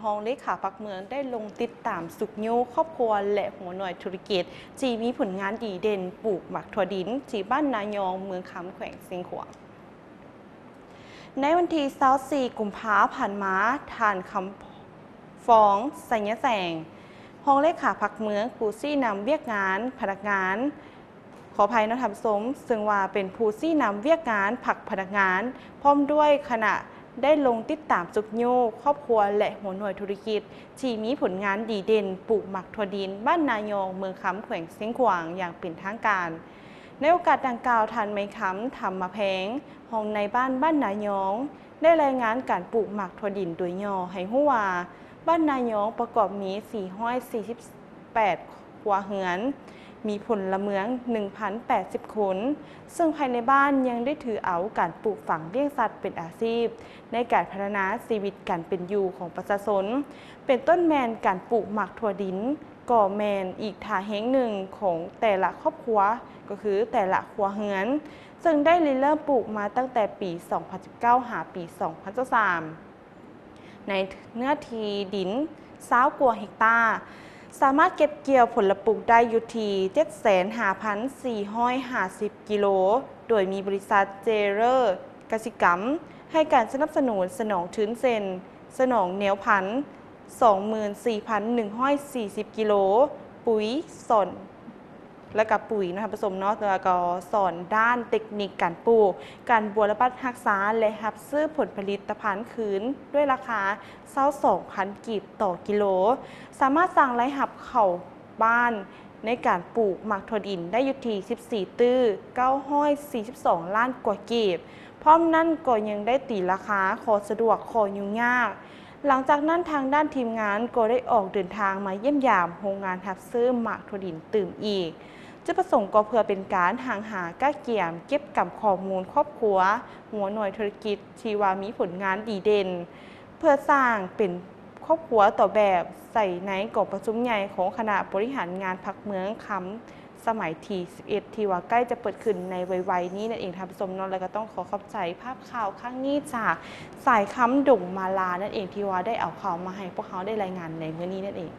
ห้องเลขาพรรคเมืองได้ลงติดตามสุขโยครอบครัวและหัวหน่วยธุรกิจจีมีผลงานดีเด่นปลูกหมักถั่วดินจีบ้านนายองเมืองคำแขวงเชียงขวางในวันที่24กุมภาพันธ์มาทานคำฟ้องสัญญาแสงห้องเลขาพรรคเมืองผู้ซี่นำเวียกงานพนักงานขออภัยนะทับสมซึ่งว่าเป็นผู้ซี่นำเวียกงานผักพนักงานพร้อมด้วยขณะได้ลงติดตามสุกโยครอบครัวและหัวหน่วยธุรกิจที่มีผลงานดีเด่นปลูกหมักถั่วดินบ้านนายองเมืองคำแขวงเชียงขวางอย่างเป็นทางการในโอกาสดังกล่าวทันไม้คำทำมาแพงห้องในบ้านนายองได้รายงานการปลูกหมักถั่วดินโดยย่อให้ฮู้ว่าบ้านนายองประกอบมี448ครัวเรือนมีผลละเมือง 1,080 คน ซึ่งภายในบ้านยังได้ถือเอาการปลูกฝังเลี้ยงสัตว์เป็นอาชีพในการพัฒนาชีวิตการเป็นอยู่ของประชาชนเป็นต้นแมนการปลูกหมักถั่วดินก่อแมนอีกท่าแห่งหนึ่งของแต่ละครอบครัวก็คือแต่ละครัวเรือน ซึ่งได้เริ่มปลูกมาตั้งแต่ปี 2019 หาปี 2023 ในเนื้อที่ดิน20 กว่าเฮกตาร์สามารถเก็บเกี่ยวผลปลูกได้อยู่ที่ 7,5,450 กิโลโดยมีบริษัทเจเรอร์กสิกรรมให้การสนับสนุนสนองทื้นเซนสนองแนวพันธุ์ 24,140 กิโลปุ๋ยสนและกับปุ๋ยนะคะผสมเนาะแล้วก็สอนด้านเทคนิคการปลูกการบัวและปัดรักษาและรับซื้อผลผลิตภัณฑ์คืนด้วยราคา22,000 กีบต่อกิโลสามารถสั่งไล่หับเข้าบ้านในการปลูกหมักถั่วดินได้อยู่ที่14 ตื้อ942 ล้านกว่ากีบพร้อมนั่นก็ยังได้ตีราคาขอสะดวกขอยุ่งยากหลังจากนั้นทางด้านทีมงานก็ได้ออกเดินทางมาเยี่ยมยามโรงงานรับซื้อหมักถั่วดินตื่มอีกจุดประสงค์ก็เพื่อเป็นการห่างหาก้าเกี่ยมเก็บกำข้อมูลครอบครัวหัวหน่วยธุรกิจที่ว่ามีผลงานดีเด่นเพื่อสร้างเป็นครอบครัวต่อแบบใส่ในกล่องประชุมใหญ่ของคณะบริหารงานพรรคเมืองคำสมัยที่11ที่ว่าใกล้จะเปิดขึ้นในวัยนี้นั่นเองท่านผู้ชมเนาะแล้วก็ต้องขอขอบใจภาพข่าวข้างนี้จากสายคำด่งมาลานั่นเองที่ว่าได้เอาข่าวมาให้พวกเขาได้รายงานในเมื่อนี้นั่นเอง